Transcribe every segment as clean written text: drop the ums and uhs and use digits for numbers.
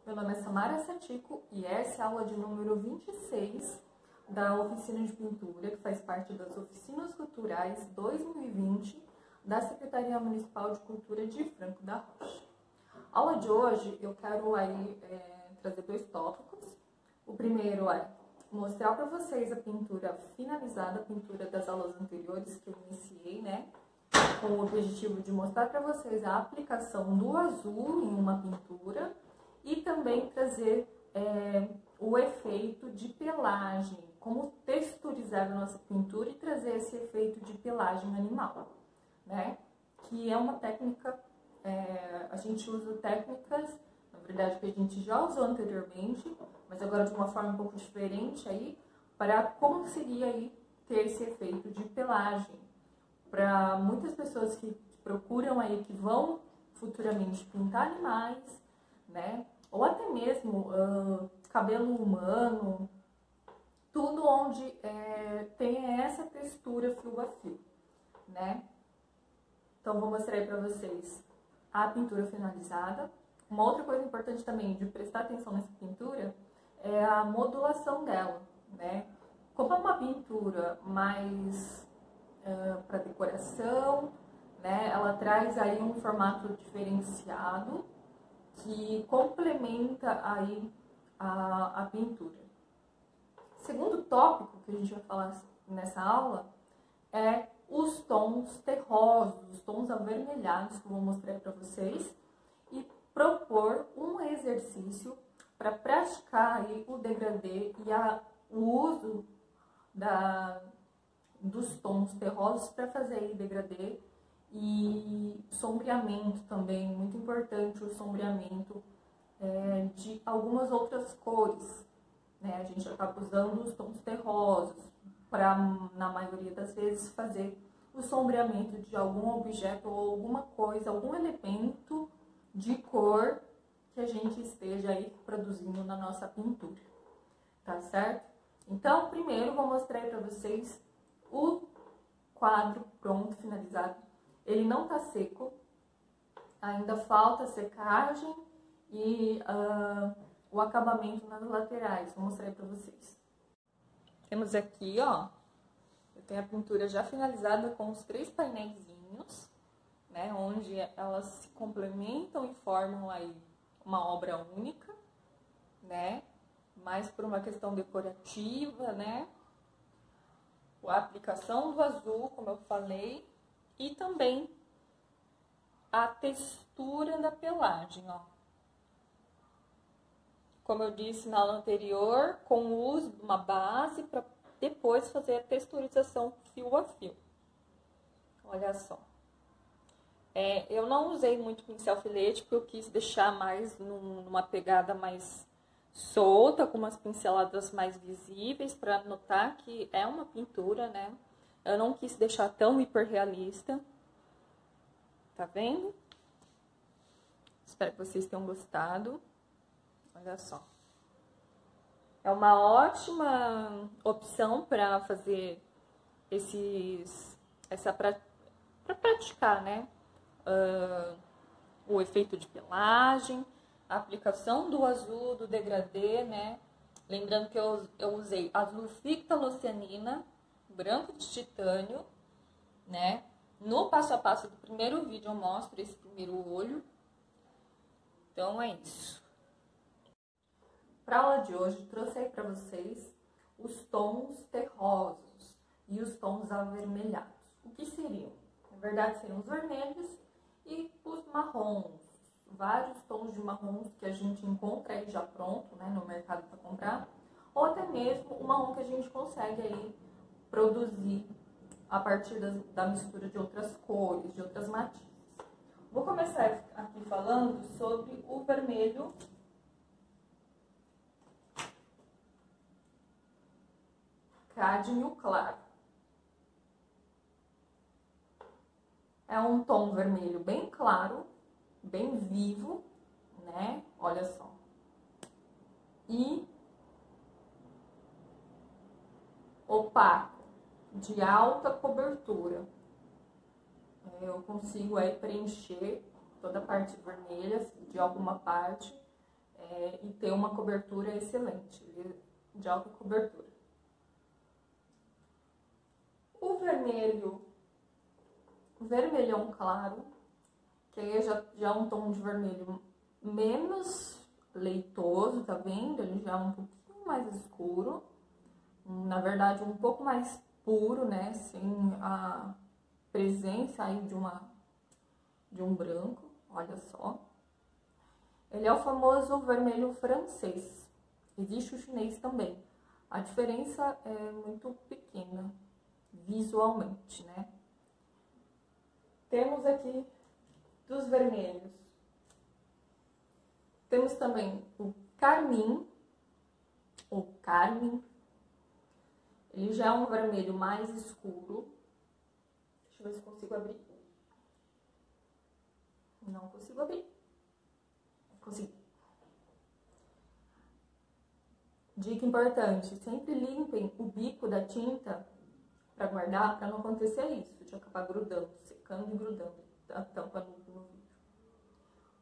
meu nome é Samara Satico e essa é a aula de número 26 da oficina de pintura, que faz parte das Oficinas Culturais 2020 da Secretaria Municipal de Cultura de Franco da Rocha. A aula de hoje eu quero trazer dois tópicos. O primeiro é mostrar para vocês a pintura finalizada, a pintura das aulas anteriores que eu iniciei, né? Com o objetivo de mostrar para vocês a aplicação do azul em uma pintura e também trazer o efeito de pelagem, como texturizar a nossa pintura e trazer esse efeito de pelagem animal, né? Que é uma técnica, a gente usa técnicas, na verdade, que a gente já usou anteriormente, mas agora de uma forma um pouco diferente aí, para conseguir aí ter esse efeito de pelagem. Para muitas pessoas que procuram aí, que vão futuramente pintar animais, né? Ou até mesmo cabelo humano, tudo onde tem essa textura fio a fio, né? Então, vou mostrar aí para vocês a pintura finalizada. Uma outra coisa importante também de prestar atenção nessa pintura é a modulação dela, né? Como é uma pintura mais para decoração, né? Ela traz aí um formato diferenciado que complementa aí a pintura. Segundo tópico que a gente vai falar nessa aula é os tons terrosos, os tons avermelhados que eu vou mostrar para vocês e propor um exercício para praticar aí o degradê e o uso dos tons terrosos para fazer aí degradê e sombreamento também, muito importante o sombreamento de algumas outras cores, né? A gente acaba usando os tons terrosos para, na maioria das vezes, fazer o sombreamento de algum objeto ou alguma coisa, algum elemento de cor que a gente esteja aí produzindo na nossa pintura, tá certo? Então, primeiro vou mostrar para vocês o quadro pronto, finalizado. Ele não tá seco, ainda falta secagem e o acabamento nas laterais. Vou mostrar para vocês. Temos aqui, ó, eu tenho a pintura já finalizada com os 3 painéisinhos, né, onde elas se complementam e formam aí uma obra única, né, mais por uma questão decorativa, né, a aplicação do azul, como eu falei, e também a textura da pelagem, ó. Como eu disse na aula anterior, com o uso de uma base para depois fazer a texturização fio a fio. Olha só. Eu não usei muito pincel filete, porque eu quis deixar mais numa pegada mais solta, com umas pinceladas mais visíveis, para notar que é uma pintura, né? Eu não quis deixar tão hiperrealista. Tá vendo? Espero que vocês tenham gostado. Olha só. É uma ótima opção para fazer para praticar, né? O efeito de pelagem, a aplicação do azul, do degradê, né? Lembrando que eu usei azul fictalocianina, branco de titânio, né? No passo a passo do primeiro vídeo eu mostro esse primeiro olho. Então é isso. Para a aula de hoje, trouxe aí para vocês os tons terrosos e os tons avermelhados. O que seriam? Na verdade, seriam os vermelhos e os marrons. Vários tons de marrons que a gente encontra aí já pronto, né, no mercado para comprar. Ou até mesmo o marrom que a gente consegue aí produzir a partir da mistura de outras cores, de outras matizes. Vou começar aqui falando sobre o vermelho cádmio claro. É um tom vermelho bem claro, bem vivo, né? Olha só. E opaco, de alta cobertura. Eu consigo aí preencher toda a parte vermelha de alguma parte e ter uma cobertura excelente, de alta cobertura. O vermelhão claro, que aí já é um tom de vermelho menos leitoso, tá vendo? Ele já é um pouquinho mais escuro, na verdade um pouco mais puro, né? Sem a presença aí de um branco, olha só. Ele é o famoso vermelho francês. Existe o chinês também. A diferença é muito pequena, visualmente, né? Temos aqui dos vermelhos. Temos também o carmim, ou carmim. Ele já é um vermelho mais escuro. Deixa eu ver se consigo abrir. Não consigo abrir. Consegui. Dica importante, sempre limpem o bico da tinta para guardar, para não acontecer isso, de acabar grudando, secando e grudando a tampa no vidro.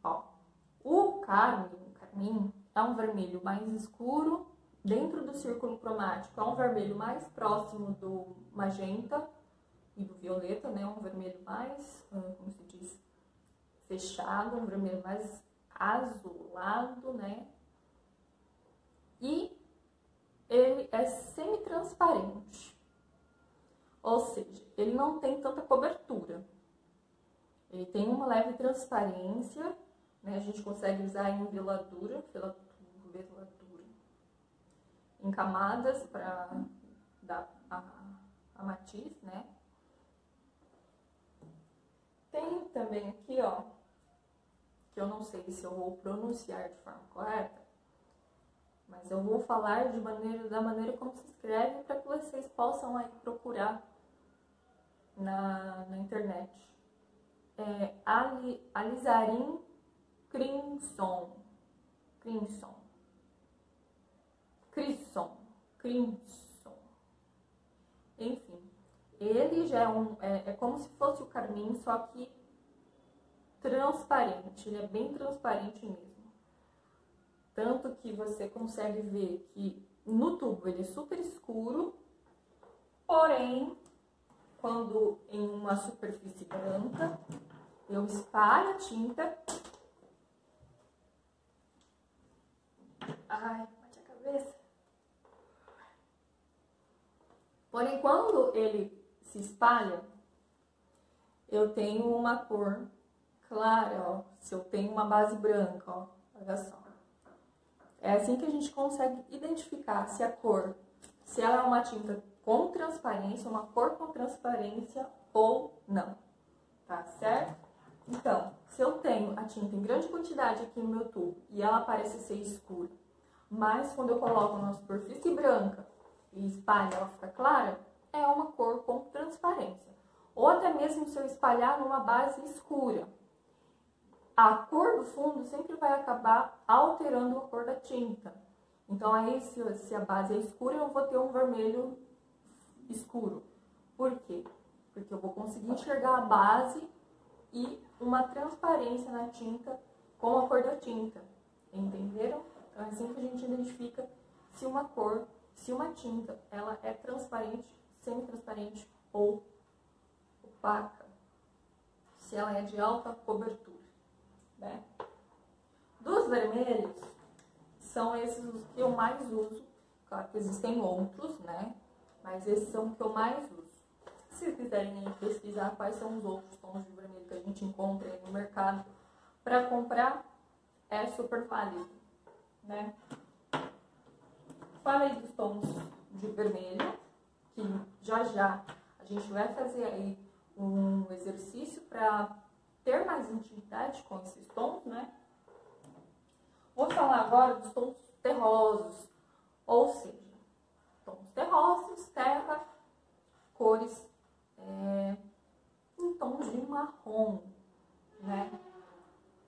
Ó, o carmim é um vermelho mais escuro, dentro do círculo cromático é um vermelho mais próximo do magenta e do violeta, né? Um vermelho mais, como se diz, fechado, um vermelho mais azulado, né? E ele é semi-transparente, ou seja, ele não tem tanta cobertura. Ele tem uma leve transparência, né? A gente consegue usar em veladura, em camadas para dar a matiz, né? Tem também aqui, ó, que eu não sei se eu vou pronunciar de forma correta, mas eu vou falar da maneira como se escreve para que vocês possam aí procurar na internet. É alizarin crimson. Enfim, ele já é como se fosse o carmim, só que transparente, ele é bem transparente mesmo. Tanto que você consegue ver que no tubo ele é super escuro, porém, quando em uma superfície branca, eu espalho a tinta. Ai, bate a cabeça. Porém, quando ele se espalha, eu tenho uma cor clara, ó. Se eu tenho uma base branca, ó, olha só. É assim que a gente consegue identificar se ela é uma tinta com transparência, uma cor com transparência ou não, tá certo? Então, se eu tenho a tinta em grande quantidade aqui no meu tubo e ela parece ser escura, mas quando eu coloco numa superfície branca e espalho ela fica clara, é uma cor com transparência. Ou até mesmo se eu espalhar numa base escura, a cor do fundo sempre vai acabar alterando a cor da tinta. Então aí, se a base é escura, eu vou ter um vermelho escuro. Por quê? Porque eu vou conseguir enxergar a base e uma transparência na tinta com a cor da tinta. Entenderam? Então é assim que a gente identifica se uma tinta, ela é transparente, semi-transparente ou opaca. Se ela é de alta cobertura. Né? Dos vermelhos, são esses os que eu mais uso. Claro que existem outros, né? Mas esses são os que eu mais uso. Se vocês quiserem pesquisar quais são os outros tons de vermelho que a gente encontra aí no mercado para comprar, é super válido, né? Falei dos tons de vermelho, que já a gente vai fazer aí um exercício para ter mais intimidade com esses tons, né? Vou falar agora dos tons terrosos, ou seja, tons terrosos, terra, cores em tons de marrom, né?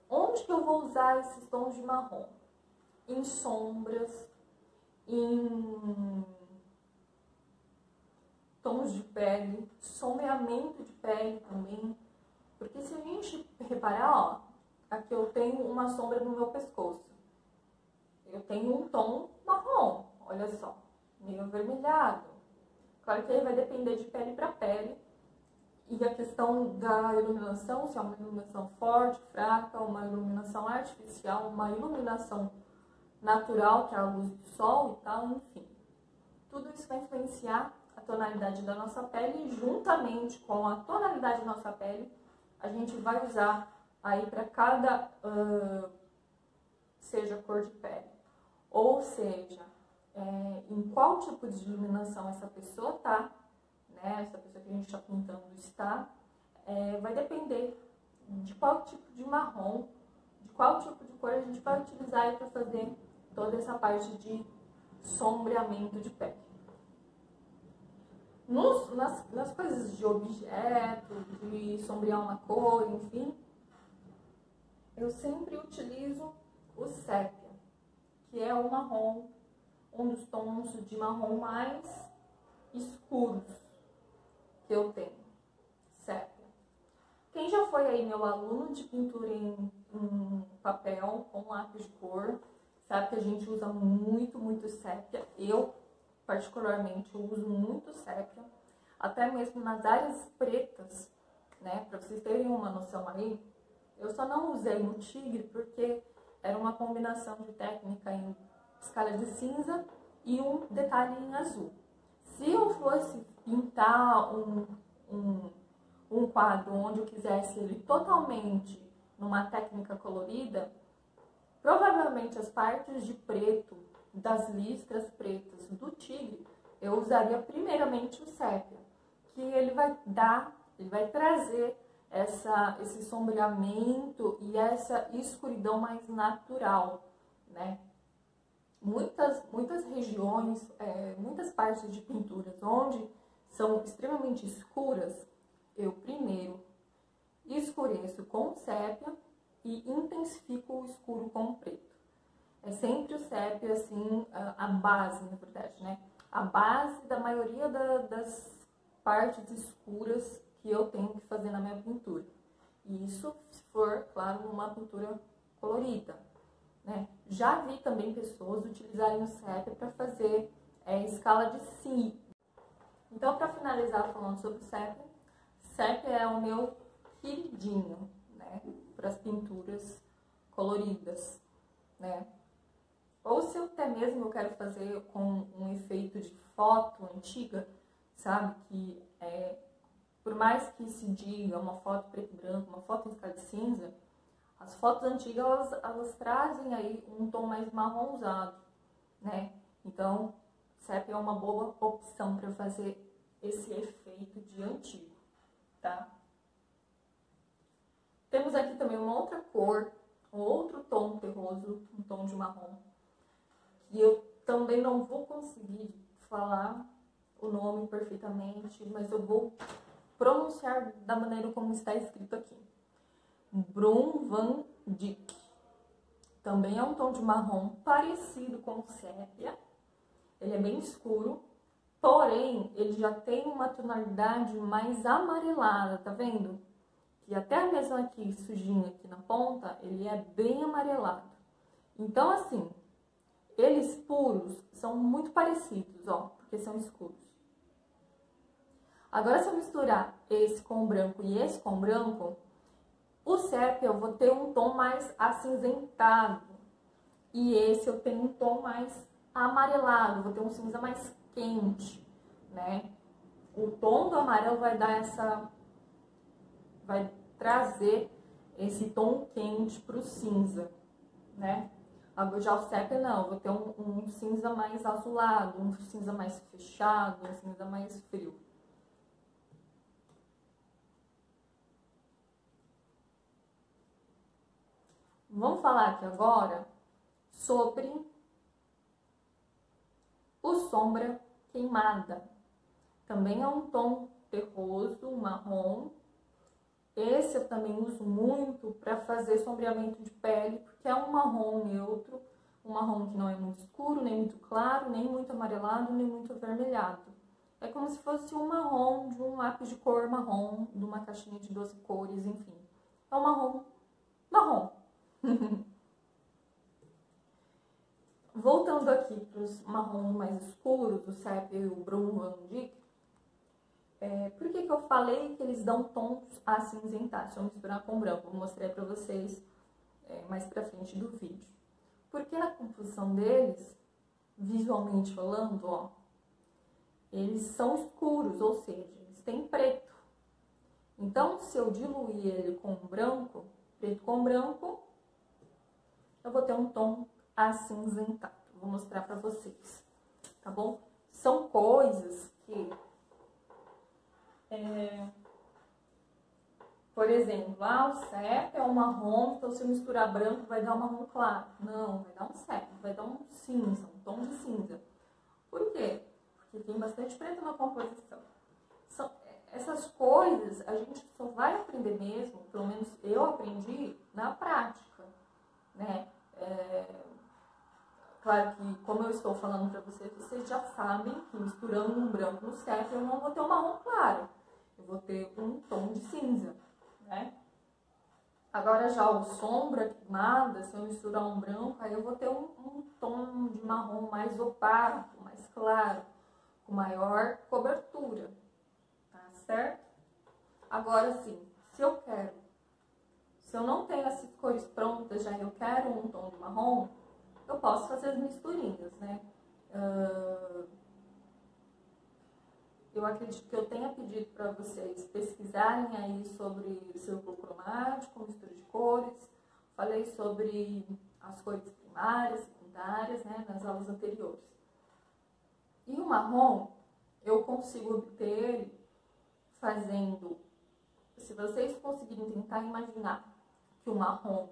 Onde que eu vou usar esses tons de marrom? Em sombras, em tons de pele, sombreamento de pele também. Porque se a gente reparar, ó, aqui eu tenho uma sombra no meu pescoço. eu tenho um tom marrom, olha só, meio avermelhado. Claro que aí vai depender de pele para pele. E a questão da iluminação, se é uma iluminação forte, fraca, uma iluminação artificial, uma iluminação natural, que é a luz do sol e tal, enfim. Tudo isso vai influenciar a tonalidade da nossa pele e juntamente com a tonalidade da nossa pele, a gente vai usar aí para cada, seja cor de pele, ou seja, em qual tipo de iluminação essa pessoa tá, né, essa pessoa que a gente está pintando está, vai depender de qual tipo de marrom, de qual tipo de cor a gente vai utilizar para fazer toda essa parte de sombreamento de pele. Nas coisas de objeto, de sombrear uma cor, enfim, eu sempre utilizo o sépia, que é o marrom, um dos tons de marrom mais escuros que eu tenho, sépia. Quem já foi aí meu aluno de pintura em papel com lápis de cor, sabe que a gente usa muito sépia. Eu, particularmente, eu uso muito sépia, até mesmo nas áreas pretas, né? Para vocês terem uma noção aí, eu só não usei no tigre porque era uma combinação de técnica em escala de cinza e um detalhe em azul. Se eu fosse pintar um quadro onde eu quisesse ele totalmente numa técnica colorida, provavelmente as partes de preto, das listras pretas do tigre, eu usaria primeiramente o sépia, que ele vai trazer esse sombreamento e essa escuridão mais natural, né? Muitas regiões, muitas partes de pinturas onde são extremamente escuras, eu primeiro escureço com sépia e intensifico o escuro com o preto. É sempre o sépia, assim, a base, na verdade, né? A base da maioria das partes escuras que eu tenho que fazer na minha pintura. E isso se for, claro, uma pintura colorida, né? Já vi também pessoas utilizarem o sépia para fazer escala de cinza. Então, para finalizar falando sobre o sépia, sépia é o meu queridinho, né? Para as pinturas coloridas, né? Ou se até mesmo eu quero fazer com um efeito de foto antiga, sabe? Que por mais que se diga uma foto preto e branco, uma foto em escala de cinza, as fotos antigas elas trazem aí um tom mais marronzado, né? Então, sépia é uma boa opção para fazer esse efeito de antigo, tá? Temos aqui também uma outra cor, um outro tom terroso, um tom de marrom. E eu também não vou conseguir falar o nome perfeitamente, mas eu vou pronunciar da maneira como está escrito aqui. Brum Van Dyck. Também é um tom de marrom parecido com sépia. Ele é bem escuro, porém ele já tem uma tonalidade mais amarelada, tá vendo? E até mesmo aqui, sujinho aqui na ponta, ele é bem amarelado. Então, assim, eles puros são muito parecidos, ó, porque são escuros. Agora, se eu misturar esse com branco e esse com branco, o sépia eu vou ter um tom mais acinzentado. E esse eu tenho um tom mais amarelado, vou ter um cinza mais quente, né? O tom do amarelo vai dar vai trazer esse tom quente pro cinza, né? Já o sépia não, vou ter um cinza mais azulado, um cinza mais fechado, um cinza mais frio. Vamos falar aqui agora sobre o sombra queimada. Também é um tom terroso, marrom. Esse eu também uso muito para fazer sombreamento de pele, porque é um marrom neutro, um marrom que não é muito escuro, nem muito claro, nem muito amarelado, nem muito avermelhado. É como se fosse um marrom de um lápis de cor marrom, de uma caixinha de 12 cores, enfim. É um marrom. Passando aqui para os marrons mais escuros, o sépia e o Bruno Dick, por que eu falei que eles dão tons acinzentados? Deixa eu misturar com branco, vou mostrar para vocês mais para frente do vídeo. Porque a composição deles, visualmente falando, ó, eles são escuros, ou seja, eles têm preto. Então, se eu diluir ele com branco, preto com branco, eu vou ter um tom acinzentado. Vou mostrar para vocês, tá bom? São coisas que, por exemplo, o sépia é um marrom, então se eu misturar branco vai dar um marrom claro. Não, vai dar um sépia, vai dar um cinza, um tom de cinza. Por quê? Porque tem bastante preto na composição. Essas coisas a gente só vai aprender mesmo, pelo menos eu aprendi na prática, né? Claro que, como eu estou falando para vocês, vocês já sabem que misturando um branco no sépia eu não vou ter um marrom claro, eu vou ter um tom de cinza, né? Agora já o sombra queimada, se eu misturar um branco, aí eu vou ter um tom de marrom mais opaco, mais claro, com maior cobertura, tá certo? Agora sim, se eu não tenho essas cores prontas, já eu quero um tom de marrom, eu posso fazer as misturinhas, né? Eu acredito que eu tenha pedido para vocês pesquisarem aí sobre círculo cromático, mistura de cores. Falei sobre as cores primárias, secundárias, né, nas aulas anteriores. E o marrom, eu consigo obter ele fazendo... Se vocês conseguirem tentar imaginar que o marrom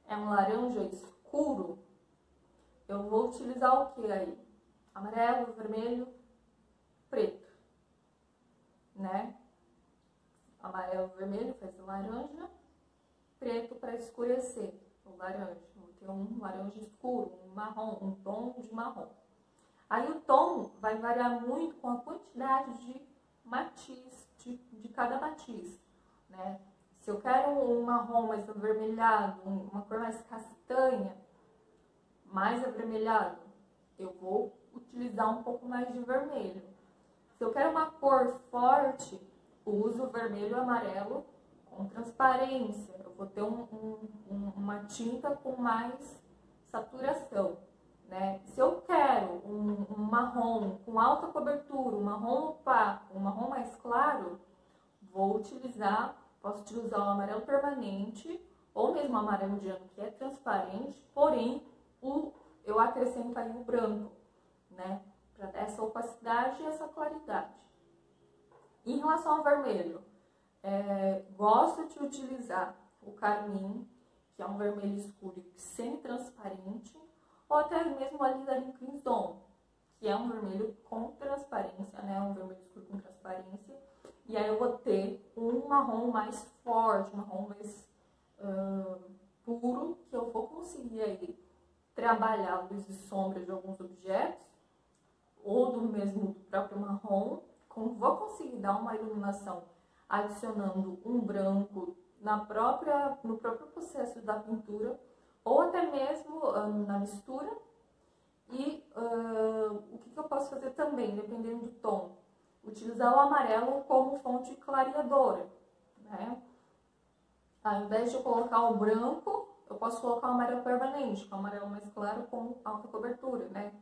é um laranja escuro, eu vou utilizar o que aí? Amarelo, vermelho, preto, né? Amarelo, vermelho faz o laranja, preto para escurecer o laranja. Vou ter um laranja escuro, um marrom, um tom de marrom. Aí o tom vai variar muito com a quantidade de matiz, de cada matiz, né? Se eu quero um marrom mais avermelhado, uma cor mais castanha, mais avermelhado, eu vou utilizar um pouco mais de vermelho. Se eu quero uma cor forte, uso vermelho e amarelo com transparência. Eu vou ter uma tinta com mais saturação, né? Se eu quero um marrom com alta cobertura, um marrom opaco, um marrom mais claro, posso utilizar o amarelo permanente ou mesmo o amarelo indiano, que é transparente, porém eu acrescento aí o branco, né? Para dar essa opacidade e essa claridade. Em relação ao vermelho, gosto de utilizar o carmim, que é um vermelho escuro semi-transparente, ou até mesmo o alizarin crimson, que é um vermelho com transparência, né? Um vermelho escuro com transparência. E aí eu vou ter um marrom mais forte, um marrom mais puro, que eu vou conseguir aí trabalhar a luz e sombra de alguns objetos, ou do próprio marrom, vou conseguir dar uma iluminação adicionando um branco no próprio processo da pintura, ou até mesmo na mistura. E o que eu posso fazer também, dependendo do tom? Utilizar o amarelo como fonte clareadora, né? Ao invés de eu colocar o branco, eu posso colocar o amarelo permanente, que é o amarelo mais claro com alta cobertura, né?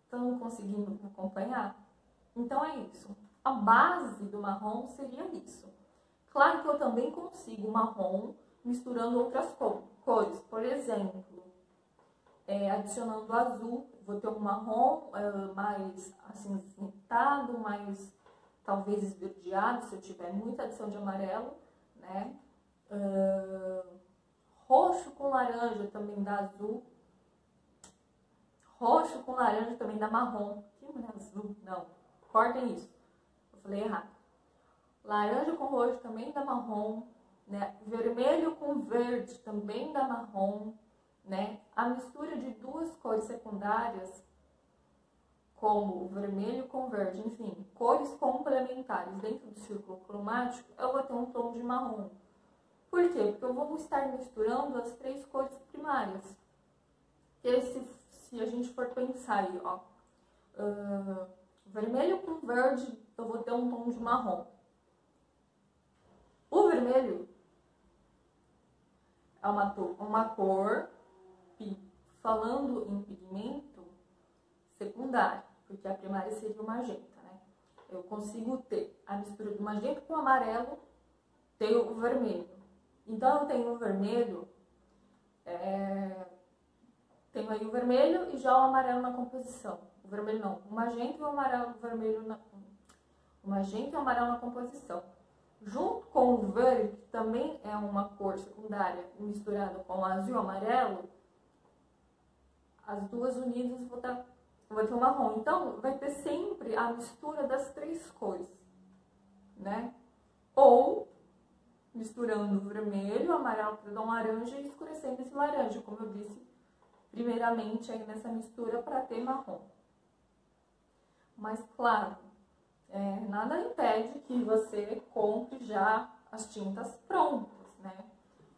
Estão conseguindo me acompanhar? Então é isso. A base do marrom seria isso. Claro que eu também consigo marrom misturando outras cores. Por exemplo, adicionando azul, vou ter um marrom mais acinzentado, mais talvez esverdeado, se eu tiver muita adição de amarelo, né? Roxo com laranja também dá azul. Roxo com laranja também dá marrom. Que não é azul? Não, cortem isso. Eu falei errado. Laranja com roxo também dá marrom, né? Vermelho com verde também dá marrom, né? A mistura de duas cores secundárias, como o vermelho com verde, enfim, cores complementares dentro do círculo cromático, eu vou ter um tom de marrom. Por quê? Porque eu vou estar misturando as três cores primárias. Porque se a gente for pensar aí, ó, vermelho com verde, eu vou ter um tom de marrom. O vermelho é uma cor, falando em pigmento, secundário, porque a primária seria o magenta, né? Eu consigo ter a mistura do magenta com o amarelo, ter o vermelho. Então, eu tenho o vermelho, tenho aí o vermelho e já o amarelo na composição. O vermelho não, o magenta e o amarelo, o magenta e o amarelo na composição. Junto com o verde, que também é uma cor secundária misturada com o azul e o amarelo, as duas unidas vai ter o marrom. Então, vai ter sempre a mistura das três cores, né? Ou misturando o vermelho, o amarelo para dar um laranja e escurecendo esse laranja, como eu disse primeiramente aí nessa mistura para ter marrom. Mas, claro, nada impede que você compre já as tintas prontas, né?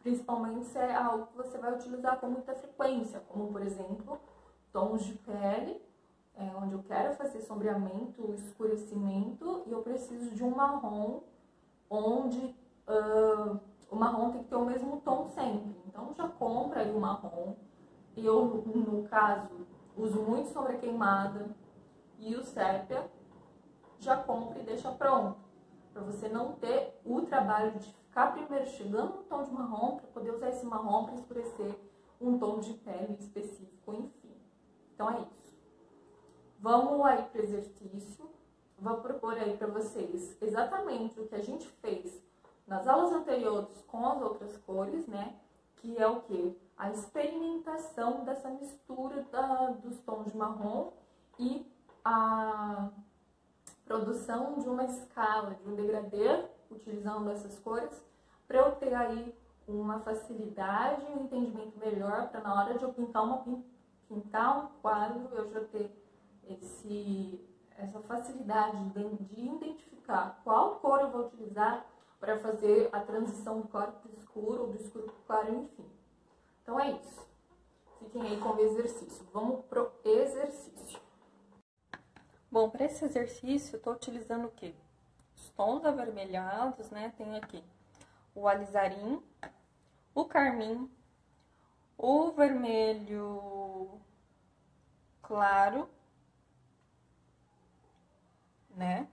Principalmente se é algo que você vai utilizar com muita frequência, como, por exemplo, tons de pele, onde eu quero fazer sombreamento, escurecimento, e eu preciso de um marrom, onde o marrom tem que ter o mesmo tom sempre. Então, já compra aí o marrom. Eu, no caso, uso muito sombra queimada e o sépia, já compra e deixa pronto, para você não ter o trabalho de ficar primeiro chegando no tom de marrom, para poder usar esse marrom para escurecer um tom de pele específico, enfim. Então é isso. Vamos aí para o exercício. Vou propor aí para vocês exatamente o que a gente fez nas aulas anteriores com as outras cores, né? Que é o quê? A experimentação dessa mistura dos tons de marrom e a produção de uma escala, de um degradê, utilizando essas cores, para eu ter aí uma facilidade, um entendimento melhor, para na hora de eu pintar um quadro, eu já ter essa facilidade de identificar qual cor eu vou utilizar para fazer a transição do claro para o escuro, ou do escuro para o claro, enfim. Então é isso. Fiquem aí com o exercício. Vamos pro exercício. Bom, para esse exercício, eu estou utilizando o quê? Os tons avermelhados, né? Tem aqui o alizarim, o carmim, o vermelho claro, né?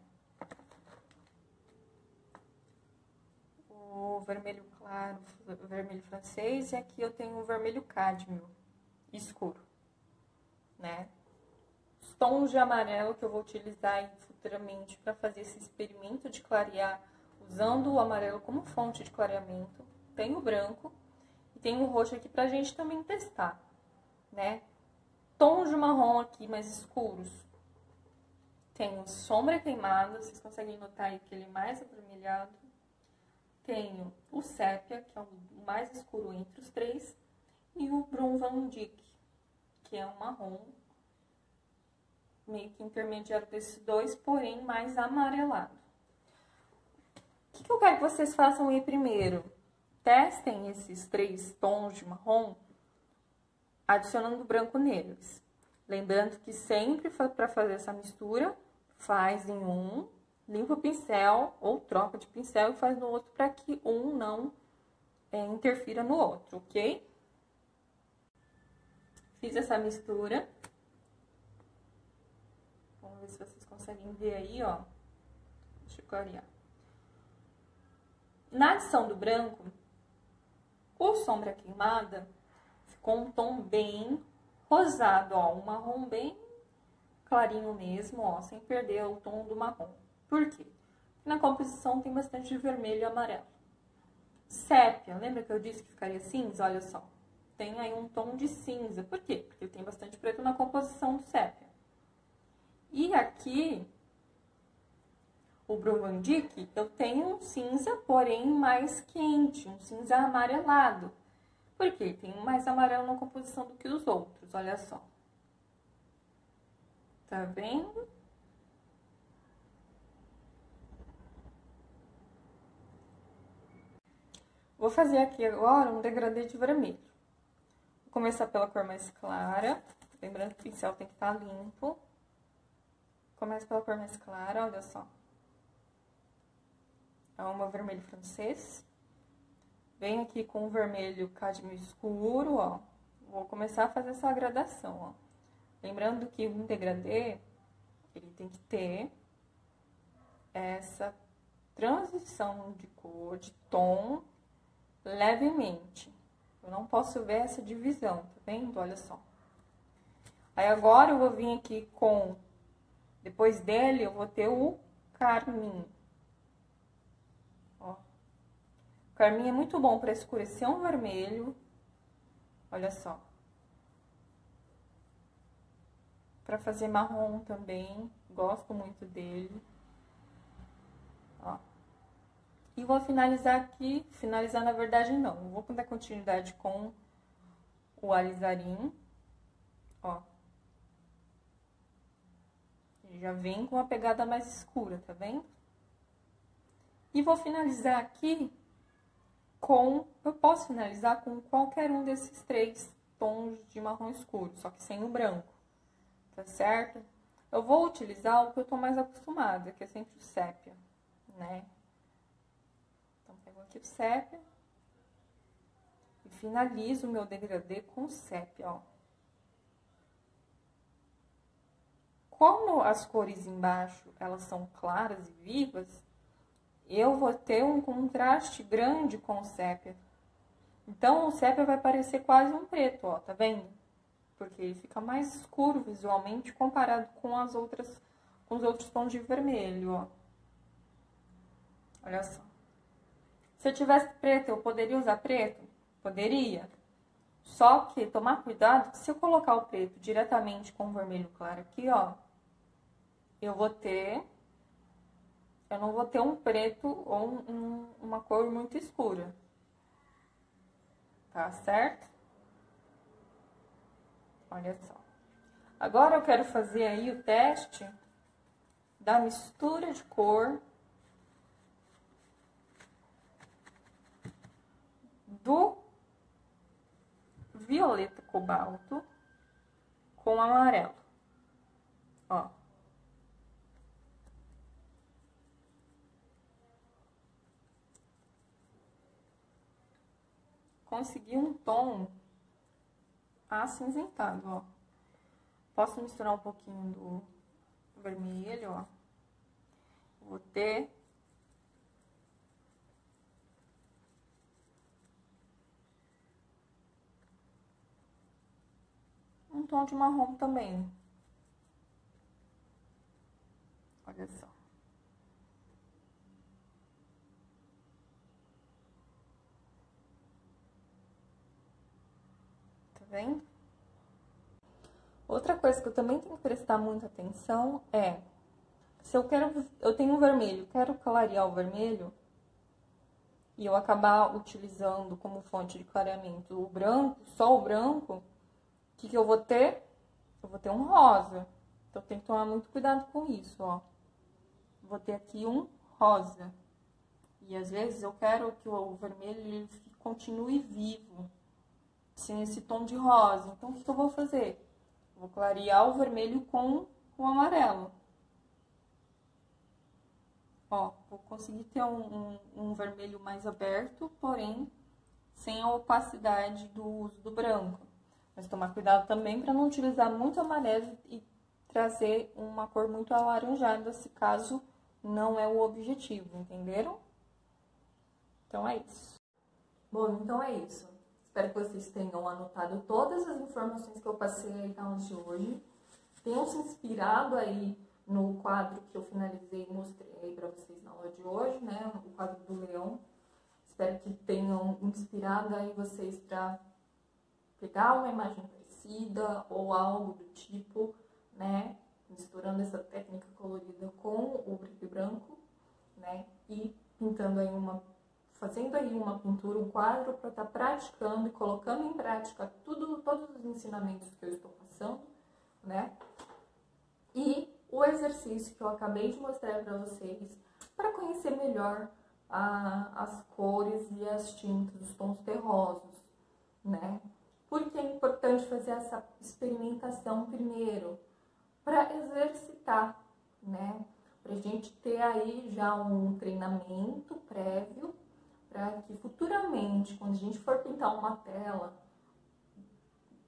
O vermelho claro, o vermelho francês, e aqui eu tenho o vermelho cádmio escuro, né? Os tons de amarelo que eu vou utilizar futuramente para fazer esse experimento de clarear, usando o amarelo como fonte de clareamento. Tem o branco e tem o roxo aqui pra gente também testar, né? Tons de marrom aqui mais escuros. Tenho sombra queimada, vocês conseguem notar aí que ele é mais avermelhado. Tenho o sépia, que é o mais escuro entre os três, e o Brum Van Dyck, que é um marrom meio que intermediário desses dois, porém mais amarelado. O que eu quero que vocês façam aí primeiro? Testem esses três tons de marrom, adicionando branco neles. Lembrando que sempre para fazer essa mistura, faz em um, limpa o pincel ou troca de pincel e faz no outro para que um não interfira no outro, ok? Fiz essa mistura. Vamos ver se vocês conseguem ver aí, ó. Deixa eu clarear. Na adição do branco, o sombra queimada ficou um tom bem rosado, ó. Um marrom bem clarinho mesmo, ó, sem perder o tom do marrom. Por quê? Porque na composição tem bastante de vermelho e amarelo. Sépia, lembra que eu disse que ficaria cinza? Olha só. Tem aí um tom de cinza. Por quê? Porque tem bastante preto na composição do sépia. E aqui, o Brum Van Dyck, eu tenho um cinza, porém mais quente, um cinza amarelado. Por quê? Tem mais amarelo na composição do que os outros, olha só. Tá vendo? Vou fazer aqui agora um degradê de vermelho. Vou começar pela cor mais clara. Lembrando que o pincel tem que estar limpo. Começo pela cor mais clara, olha só. É o meu vermelho francês. Venho aqui com o vermelho cádmio escuro, ó. Vou começar a fazer essa gradação, ó. Lembrando que um degradê, ele tem que ter essa transição de cor, de tom, levemente. Eu não posso ver essa divisão, tá vendo? Olha só. Aí agora eu vou vir aqui com... Depois dele eu vou ter o carmim. Ó. O carmim é muito bom para escurecer um vermelho. Olha só. Para fazer marrom também. Gosto muito dele. Ó. E vou finalizar aqui. Finalizar na verdade não. Vou dar continuidade com o alizarim. Ó. Já vem com uma pegada mais escura, tá vendo? E vou finalizar aqui com... Eu posso finalizar com qualquer um desses 3 tons de marrom escuro, só que sem o branco, tá certo? Eu vou utilizar o que eu tô mais acostumada, que é sempre o sépia, né? Então, pego aqui o sépia e finalizo o meu degradê com o sépia, ó. Como as cores embaixo, elas são claras e vivas, eu vou ter um contraste grande com o sépia. Então, o sépia vai parecer quase um preto, ó, tá vendo? Porque ele fica mais escuro visualmente comparado com com os outros tons de vermelho, ó. Olha só. Se eu tivesse preto, eu poderia usar preto? Poderia. Só que tomar cuidado que se eu colocar o preto diretamente com o vermelho claro aqui, ó, eu não vou ter um preto ou uma cor muito escura. Tá certo? Olha só. Agora eu quero fazer aí o teste da mistura de cor do violeta cobalto com amarelo. Ó. Consegui um tom acinzentado, ó. Posso misturar um pouquinho do vermelho, ó. Vou ter um tom de marrom também. Olha só. Tá vendo? Outra coisa que eu também tenho que prestar muita atenção é, se eu tenho um vermelho, quero clarear o vermelho, e eu acabar utilizando como fonte de clareamento o branco, só o branco, o que eu vou ter? Eu vou ter um rosa. Então, tem que tomar muito cuidado com isso, ó. Vou ter aqui um rosa. E, às vezes, eu quero que o vermelho ele continue vivo, sem esse tom de rosa. Então, o que eu vou fazer? Eu vou clarear o vermelho com o amarelo. Ó, vou conseguir ter um vermelho mais aberto, porém, sem a opacidade do uso do branco. Mas tomar cuidado também para não utilizar muito amarelo e trazer uma cor muito alaranjada, se caso não é o objetivo, entenderam? Então, é isso. Bom, então é isso. Espero que vocês tenham anotado todas as informações que eu passei aí na aula de hoje. Tenham se inspirado aí no quadro que eu finalizei e mostrei para vocês na aula de hoje, né? O quadro do leão. Espero que tenham inspirado aí vocês para pegar uma imagem parecida ou algo do tipo, né? Misturando essa técnica colorida com o preto e branco, né? E pintando aí fazendo aí uma pintura, um quadro para estar praticando e colocando em prática todos os ensinamentos que eu estou passando, né? E o exercício que eu acabei de mostrar para vocês, para conhecer melhor as cores e as tintas, os tons terrosos, né? Por que é importante fazer essa experimentação primeiro? Para exercitar, né? Para a gente ter aí já um treinamento prévio, para que futuramente, quando a gente for pintar uma tela,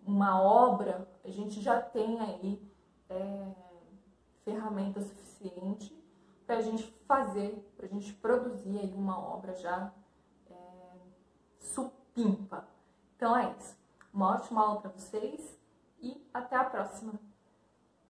uma obra, a gente já tenha aí ferramenta suficiente para a gente fazer, para a gente produzir aí uma obra já supimpa. Então é isso. Uma ótima aula para vocês e até a próxima!